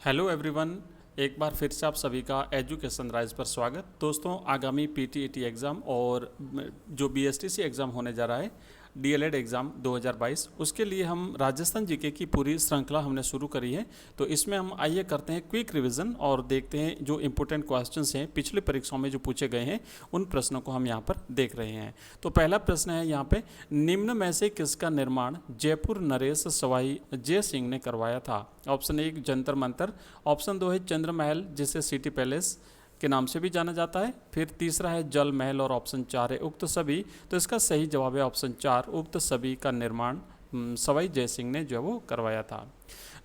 Hello everyone, एक बार फिर से आप सभी का एजुकेशन राइज पर स्वागत। दोस्तों, आगामी पीटीईटी एग्ज़ाम और जो बीएसटीसी एग्ज़ाम होने जा रहा है, डीएलएड एग्ज़ाम 2022, उसके लिए हम राजस्थान जीके की पूरी श्रृंखला हमने शुरू करी है। तो इसमें हम आइए करते हैं क्विक रिवीजन और देखते हैं जो इम्पोर्टेंट क्वेश्चंस हैं पिछले परीक्षाओं में जो पूछे गए हैं, उन प्रश्नों को हम यहाँ पर देख रहे हैं। तो पहला प्रश्न है यहाँ पे, निम्न में से किसका निर्माण जयपुर नरेश सवाई जय सिंह ने करवाया था? ऑप्शन 1 जंतर मंतर, ऑप्शन 2 है चंद्र महल जिसे सिटी पैलेस के नाम से भी जाना जाता है, फिर तीसरा है जल महल और ऑप्शन 4 है उक्त सभी। तो इसका सही जवाब है ऑप्शन 4, उक्त सभी का निर्माण सवाई जय सिंह ने जो है वो करवाया था।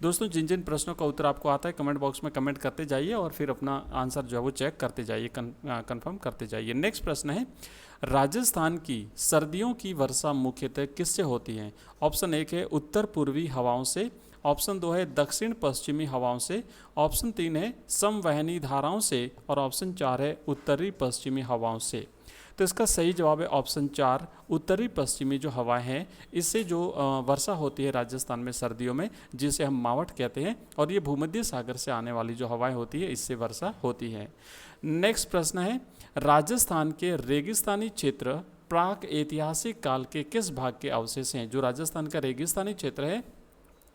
दोस्तों, जिन जिन प्रश्नों का उत्तर आपको आता है कमेंट बॉक्स में कमेंट करते जाइए और फिर अपना आंसर जो है वो चेक करते जाइए, कंफर्म करते जाइए। नेक्स्ट प्रश्न है, राजस्थान की सर्दियों की वर्षा मुख्यतः किससे होती है? ऑप्शन 1 है उत्तर पूर्वी हवाओं से, ऑप्शन 2 है दक्षिण पश्चिमी हवाओं से, ऑप्शन 3 है समवहनी धाराओं से और ऑप्शन 4 है उत्तरी पश्चिमी हवाओं से। तो इसका सही जवाब है ऑप्शन 4, उत्तरी पश्चिमी जो हवाएं हैं, इससे जो वर्षा होती है राजस्थान में सर्दियों में, जिसे हम मावठ कहते हैं, और ये भूमध्य सागर से आने वाली जो हवाएं होती है, इससे वर्षा होती है। नेक्स्ट प्रश्न है, राजस्थान के रेगिस्तानी क्षेत्र प्राक ऐतिहासिक काल के किस भाग के अवशेष हैं? जो राजस्थान का रेगिस्तानी क्षेत्र है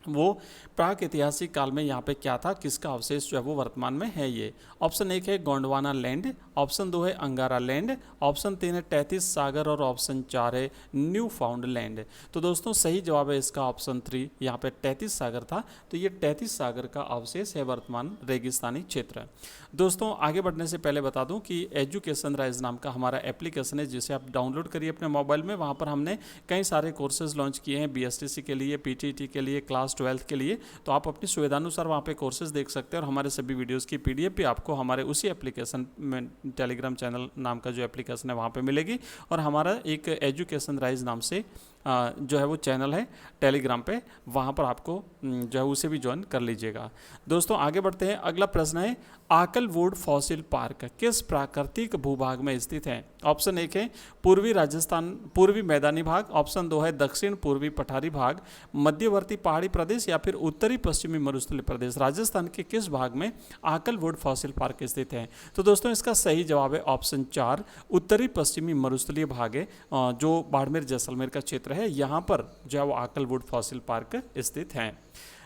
वो प्राक ऐतिहासिक काल में यहाँ पे क्या था, किसका अवशेष जो है वो वर्तमान में है ये? ऑप्शन 1 है गोंडवाना लैंड, ऑप्शन 2 है अंगारा लैंड, ऑप्शन 3 है तैतीस सागर और ऑप्शन 4 है न्यू फाउंड लैंड। तो दोस्तों, सही जवाब है इसका ऑप्शन 3, यहाँ पे तैतीस सागर था। तो ये तैतीस सागर का अवशेष है वर्तमान रेगिस्तानी क्षेत्र। दोस्तों, आगे बढ़ने से पहले बता दूं कि एजुकेशन राइज नाम का हमारा एप्लीकेशन है, जिसे आप डाउनलोड करिए अपने मोबाइल में। वहाँ पर हमने कई सारे कोर्सेज लॉन्च किए हैं, बीएसटीसी के लिए, पीटीईटी के लिए, क्लास 12 के लिए। तो आप अपनी सुविधानुसार वहाँ पे कोर्सेज देख सकते हैं और हमारे सभी वीडियोस की पीडीएफ भी आपको हमारे उसी एप्लीकेशन में, टेलीग्राम चैनल नाम का जो एप्लीकेशन है वहाँ पे मिलेगी। और हमारा एक एजुकेशन राइज नाम से जो है वो चैनल है टेलीग्राम पे, वहाँ पर आपको जो है उसे भी ज्वाइन कर लीजिएगा। दोस्तों, आगे बढ़ते हैं। अगला प्रश्न है, आकलवुड फॉसिल पार्क किस प्राकृतिक भूभाग में स्थित है? ऑप्शन 1 है पूर्वी राजस्थान पूर्वी मैदानी भाग, ऑप्शन 2 है दक्षिण पूर्वी पठारी भाग, मध्यवर्ती पहाड़ी प्रदेश या फिर उत्तरी पश्चिमी मरुस्थलीय प्रदेश। राजस्थान के किस भाग में आकलवुड फॉसिल पार्क स्थित है? तो दोस्तों, इसका सही जवाब है ऑप्शन 4, उत्तरी पश्चिमी मरुस्थलीय भाग है, जो बाड़मेर जैसलमेर का क्षेत्र है, यहाँ पर जो है वो आकलवुड फॉसिल पार्क स्थित है।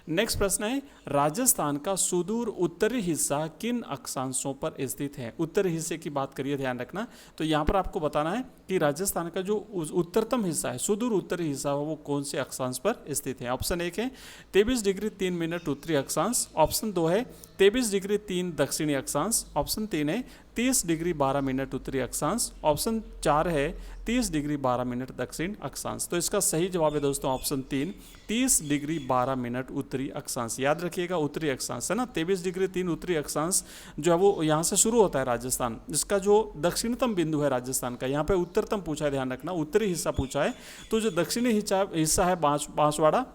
नेक्स्ट प्रश्न है, राजस्थान का सुदूर उत्तरी हिस्सा किन अक्षांशों पर स्थित है? उत्तरी हिस्से की बात करिए, ध्यान रखना। तो यहाँ पर आपको बताना है कि राजस्थान का जो उत्तरतम हिस्सा है, सुदूर उत्तरी हिस्सा, वो कौन से अक्षांश पर स्थित है? ऑप्शन 1 है 23 डिग्री 3 मिनट उत्तरी अक्षांश, ऑप्शन 2 है 23 डिग्री 3 दक्षिणी अक्षांश, ऑप्शन 3 है 30 डिग्री 12 मिनट उत्तरी अक्षांश, ऑप्शन 4 है 30 डिग्री 12 मिनट दक्षिण अक्षांश। तो इसका सही जवाब है दोस्तों ऑप्शन 3, 30 डिग्री 12 मिनट उत्तरी अक्षांश। याद रखिएगा, उत्तरी अक्षांश है ना, 23 डिग्री 3 उत्तरी अक्षांश जो है वो यहाँ से शुरू होता है राजस्थान। इसका जो दक्षिणतम बिंदु है राजस्थान का, यहाँ पे उत्तरतम पूछा है, ध्यान रखना, उत्तरी हिस्सा पूछा है। तो जो दक्षिणी हिस्सा है बांसवाड़ा,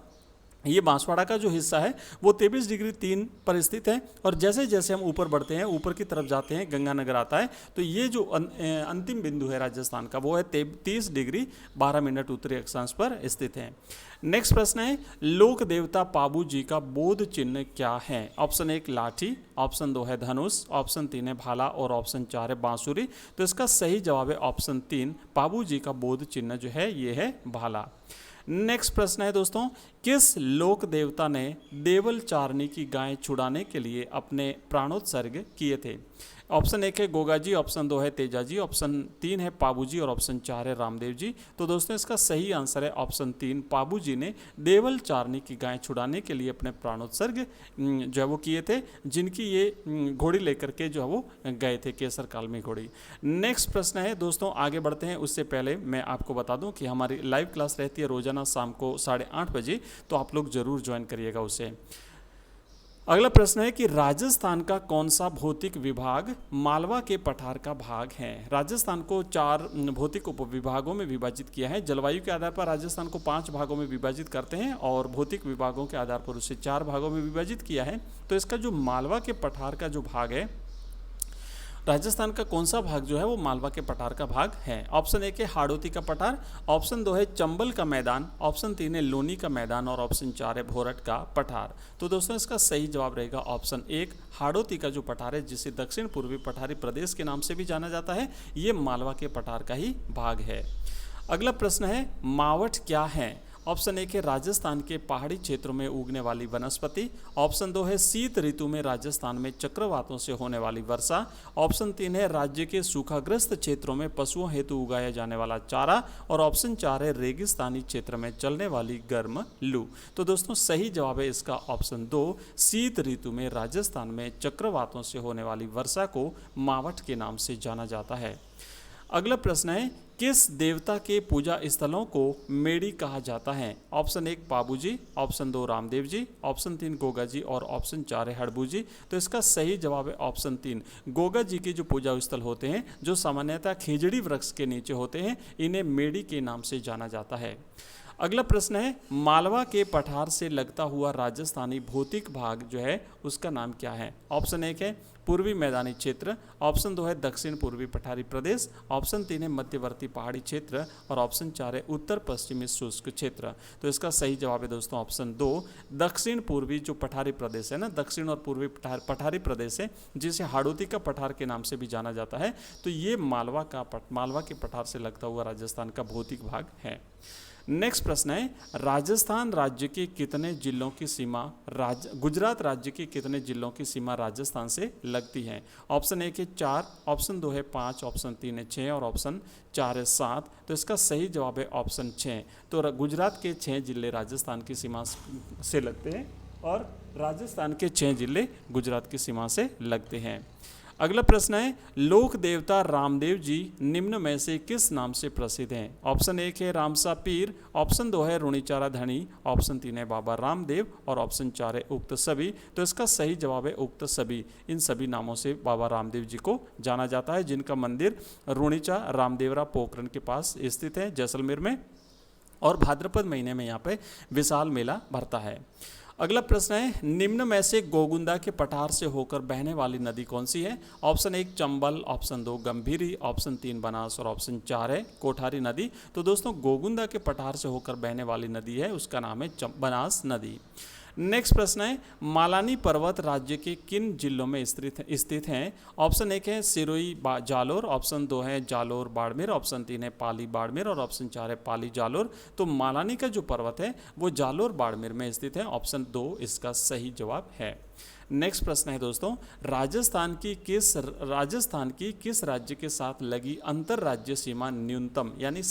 ये बांसवाड़ा का जो हिस्सा है वो 23 डिग्री 3 पर स्थित है। और जैसे जैसे हम ऊपर बढ़ते हैं, ऊपर की तरफ जाते हैं, गंगानगर आता है, तो ये जो अंतिम बिंदु है राजस्थान का, वो है 30 डिग्री 12 मिनट उत्तरी अक्षांश पर स्थित है। नेक्स्ट प्रश्न है, लोक देवता पाबू जी का बोध चिन्ह क्या है? ऑप्शन 1 लाठी, ऑप्शन 2 है धनुष, ऑप्शन 3 है भाला और ऑप्शन 4 है बांसुरी। तो इसका सही जवाब है ऑप्शन 3, पाबू जी का बोध चिन्ह जो है ये है भाला। नेक्स्ट प्रश्न है दोस्तों, किस लोक देवता ने देवल चारनी की गाय छुड़ाने के लिए अपने प्राणोत्सर्ग किए थे? ऑप्शन 1 है गोगा जी, ऑप्शन 2 है तेजा जी, ऑप्शन 3 है पाबू जी और ऑप्शन 4 है रामदेव जी। तो दोस्तों, इसका सही आंसर है ऑप्शन 3, पाबू जी ने देवल चारनी की गाय छुड़ाने के लिए अपने प्राणोत्सर्ग जो है वो किए थे, जिनकी ये घोड़ी लेकर के जो है वो गए थे, केसर काल में घोड़ी। नेक्स्ट प्रश्न है दोस्तों, आगे बढ़ते हैं। उससे पहले मैं आपको बता दूं कि हमारी लाइव क्लास रहती है रोजाना शाम को 8:30 बजे, तो आप लोग जरूर ज्वाइन करिएगा उसे। अगला प्रश्न है कि राजस्थान का कौन सा भौतिक विभाग मालवा के पठार का भाग है? राजस्थान को 4 भौतिक उपविभागों में विभाजित किया है। जलवायु के आधार पर राजस्थान को 5 भागों में विभाजित करते हैं और भौतिक विभागों के आधार पर उसे 4 भागों में विभाजित किया है। तो इसका जो मालवा के पठार का जो भाग है राजस्थान का कौन सा भाग जो है वो मालवा के पठार का भाग है? ऑप्शन 1 है हाड़ौती का पठार, ऑप्शन 2 है चंबल का मैदान, ऑप्शन 3 है लोनी का मैदान और ऑप्शन 4 है भोरट का पठार। तो दोस्तों इसका सही जवाब रहेगा ऑप्शन 1 हाड़ौती का जो पठार है, जिसे दक्षिण पूर्वी पठारी प्रदेश के नाम से भी जाना जाता है, ये मालवा के पठार का ही भाग है। अगला प्रश्न है मावठ क्या है? ऑप्शन 1 है राजस्थान के पहाड़ी क्षेत्रों में उगने वाली वनस्पति, ऑप्शन 2 है शीत ऋतु में राजस्थान में चक्रवातों से होने वाली वर्षा, ऑप्शन 3 है राज्य के सूखाग्रस्त क्षेत्रों में पशुओं हेतु उगाया जाने वाला चारा और ऑप्शन 4 है रेगिस्तानी क्षेत्र में चलने वाली गर्म लू। तो दोस्तों सही जवाब है इसका ऑप्शन 2 शीत ऋतु में राजस्थान में चक्रवातों से होने वाली वर्षा को मावठ के नाम से जाना जाता है। अगला प्रश्न है किस देवता के पूजा स्थलों को मेड़ी कहा जाता है? ऑप्शन 1 पाबू जी, ऑप्शन 2 रामदेव जी, ऑप्शन 3 गोगा जी और ऑप्शन 4 है हड़बू जी। तो इसका सही जवाब है ऑप्शन 3 गोगा जी के जो पूजा स्थल होते हैं, जो सामान्यतः खिजड़ी वृक्ष के नीचे होते हैं, इन्हें मेड़ी के नाम से जाना जाता है। अगला प्रश्न है मालवा के पठार से लगता हुआ राजस्थानी भौतिक भाग जो है उसका नाम क्या है? ऑप्शन 1 है पूर्वी मैदानी क्षेत्र, ऑप्शन 2 है दक्षिण पूर्वी पठारी प्रदेश, ऑप्शन 3 है मध्यवर्ती पहाड़ी क्षेत्र और ऑप्शन 4 है उत्तर पश्चिमी शुष्क क्षेत्र। तो इसका सही जवाब है दोस्तों ऑप्शन 2 दक्षिण पूर्वी जो पठारी प्रदेश है ना, दक्षिण और पूर्वी पठारी प्रदेश है, जिसे हाड़ौती का पठार के नाम से भी जाना जाता है। तो ये मालवा के पठार से लगता हुआ राजस्थान का भौतिक भाग है। नेक्स्ट प्रश्न है राजस्थान राज्य के कितने जिलों की सीमा गुजरात राज्य के कितने जिलों की सीमा राजस्थान से लगती है? ऑप्शन 1 है 4, ऑप्शन 2 है 5, ऑप्शन 3 है 6 और ऑप्शन 4 है 7। तो इसका सही जवाब है ऑप्शन 6। तो गुजरात के 6 जिले राजस्थान की सीमा से लगते हैं और राजस्थान के 6 जिले गुजरात की सीमा से लगते हैं। अगला प्रश्न है लोक देवता रामदेव जी निम्न में से किस नाम से प्रसिद्ध हैं? ऑप्शन 1 है रामसा पीर, ऑप्शन 2 है रुणीचारा धनी, ऑप्शन 3 है बाबा रामदेव और ऑप्शन 4 है उक्त सभी। तो इसका सही जवाब है उक्त सभी। इन सभी नामों से बाबा रामदेव जी को जाना जाता है, जिनका मंदिर रुणीचा रामदेवरा पोखरण के पास स्थित है जैसलमेर में, और भाद्रपद महीने में यहाँ पे विशाल मेला भरता है। अगला प्रश्न है निम्न में से गोगुंदा के पठार से होकर बहने वाली नदी कौन सी है? Option 1 Chambal, option 2 Gambhiri, option 3 Banas और ऑप्शन 4 है कोठारी नदी। तो दोस्तों गोगुंदा के पठार से होकर बहने वाली नदी है उसका नाम है बनास नदी। नेक्स्ट प्रश्न है मालानी पर्वत राज्य के किन जिलों में स्थित हैं? ऑप्शन 1 है सिरोही जालोर, ऑप्शन 2 है जालोर बाड़मेर, ऑप्शन 3 है पाली बाड़मेर और ऑप्शन 4 है पाली जालोर। तो मालानी का जो पर्वत है वो जालोर बाड़मेर में स्थित है, ऑप्शन 2 इसका सही जवाब है। नेक्स्ट प्रश्न है दोस्तों राजस्थान की किस राज्य के साथ लगी अंतर राज्य सीमा न्यूनतम यानी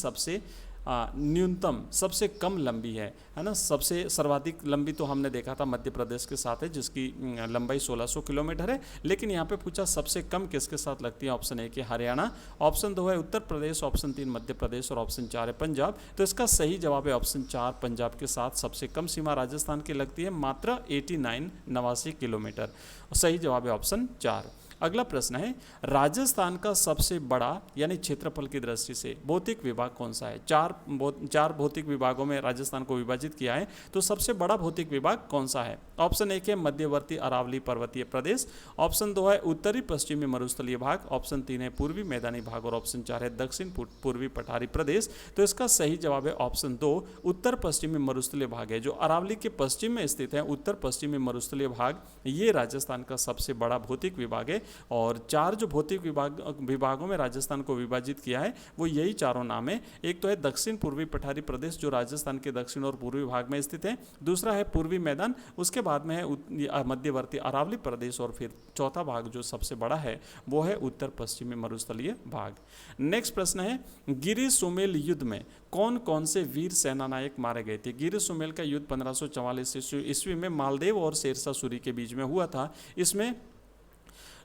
न्यूनतम सबसे कम लंबी है ना? सबसे सर्वाधिक लंबी तो हमने देखा था मध्य प्रदेश के साथ है, जिसकी लंबाई 1600 किलोमीटर है। लेकिन यहाँ पे पूछा सबसे कम किसके साथ लगती है? ऑप्शन 1 है हरियाणा, ऑप्शन 2 है उत्तर प्रदेश, ऑप्शन 3 मध्य प्रदेश और ऑप्शन 4 है पंजाब। तो इसका सही जवाब है ऑप्शन 4 पंजाब के साथ सबसे कम सीमा राजस्थान की लगती है, मात्र 89 किलोमीटर। सही जवाब है ऑप्शन 4। अगला प्रश्न है राजस्थान का सबसे बड़ा यानी क्षेत्रफल की दृष्टि से भौतिक विभाग कौन सा है? चार भौतिक विभागों में राजस्थान को विभाजित किया है, तो सबसे बड़ा भौतिक विभाग कौन सा है? ऑप्शन 1 है मध्यवर्ती अरावली पर्वतीय प्रदेश, ऑप्शन 2 है उत्तरी पश्चिमी मरुस्थलीय भाग, ऑप्शन 3 है पूर्वी मैदानी भाग और ऑप्शन 4 है दक्षिण पूर्वी पठारी प्रदेश। तो इसका सही जवाब है ऑप्शन 2 उत्तर पश्चिमी मरुस्थलीय भाग है। जो अरावली के पश्चिम में स्थित है उत्तर पश्चिमी मरुस्थलीय भाग, ये राजस्थान का सबसे बड़ा भौतिक विभाग है। और 4 जो भौतिक विभागों में राजस्थान को विभाजित किया है वो यही चारों नाम है। एक तो है दक्षिण पूर्वी पठारी प्रदेश जो राजस्थान के दक्षिण और पूर्वी भाग में स्थित है, दूसरा है पूर्वी मैदान, उसके बाद में है मध्यवर्ती अरावली प्रदेश और फिर चौथा भाग जो सबसे बड़ा है वो है उत्तर पश्चिमी मरुस्थलीय भाग। नेक्स्ट प्रश्न है गिरि सुमेल युद्ध में कौन कौन से वीर सेनानायक मारे गए थे? गिरि सुमेल का युद्ध 1544 ईस्वी में मालदेव और शेरशाह सूरी के बीच में हुआ था। इसमें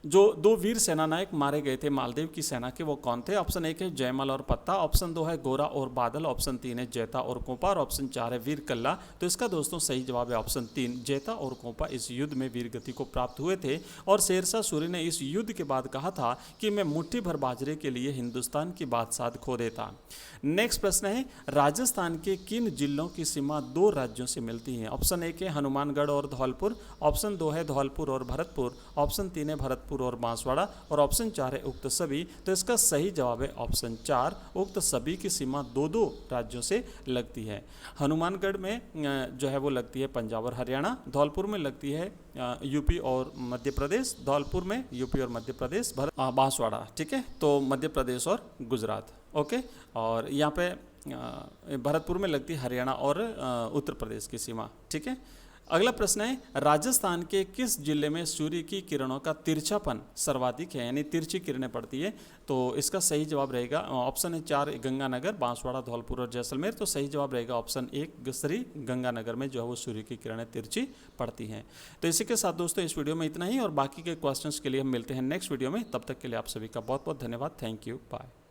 जो 2 वीर सेनानायक मारे गए थे मालदेव की सेना के, वो कौन थे? ऑप्शन 1 है जयमल और पत्ता, ऑप्शन 2 है गोरा और बादल, ऑप्शन 3 है जैता और कोपा और ऑप्शन 4 है वीर कल्ला। तो इसका दोस्तों सही जवाब है ऑप्शन 3 जैता और कोपा इस युद्ध में वीर गति को प्राप्त हुए थे। और शेरशाह सूरी ने इस युद्ध के बाद कहा था कि मैं मुट्ठी भर बाजरे के लिए हिंदुस्तान की बादशाह खो देता। नेक्स्ट प्रश्न है राजस्थान के किन जिलों की सीमा 2 राज्यों से मिलती है? ऑप्शन 1 है हनुमानगढ़ और धौलपुर, ऑप्शन 2 है धौलपुर और भरतपुर, ऑप्शन 3 है भरतपुर भरतपुर और बांसवाड़ा, और ऑप्शन 4 है उक्त सभी। तो इसका सही जवाब है ऑप्शन 4, उक्त सभी की सीमा 2-2 राज्यों से लगती है। हनुमानगढ़ में जो है वो लगती है पंजाब और हरियाणा, धौलपुर में लगती है यूपी और मध्य प्रदेश, धौलपुर में यूपी और मध्य प्रदेश, बांसवाड़ा, ठीक है, तो मध्य प्रदेश और गुजरात। ओके, और यहाँ पे भरतपुर में लगती है हरियाणा और उत्तर प्रदेश की सीमा, ठीक है। अगला प्रश्न है, राजस्थान के किस जिले में सूर्य की किरणों का तिरछापन सर्वाधिक है, यानी तिरछी किरणें पड़ती है। तो इसका सही जवाब रहेगा ऑप्शन है 4 गंगानगर, बांसवाड़ा, धौलपुर और जैसलमेर। तो सही जवाब रहेगा ऑप्शन 1 श्री गंगानगर में जो है वो सूर्य की किरणें तिरछी पड़ती हैं। तो इसी के साथ दोस्तों इस वीडियो में इतना ही, और बाकी के क्वेश्चंस के लिए हम मिलते हैं नेक्स्ट वीडियो में। तब तक के लिए आप सभी का बहुत बहुत धन्यवाद। Thank you, bye.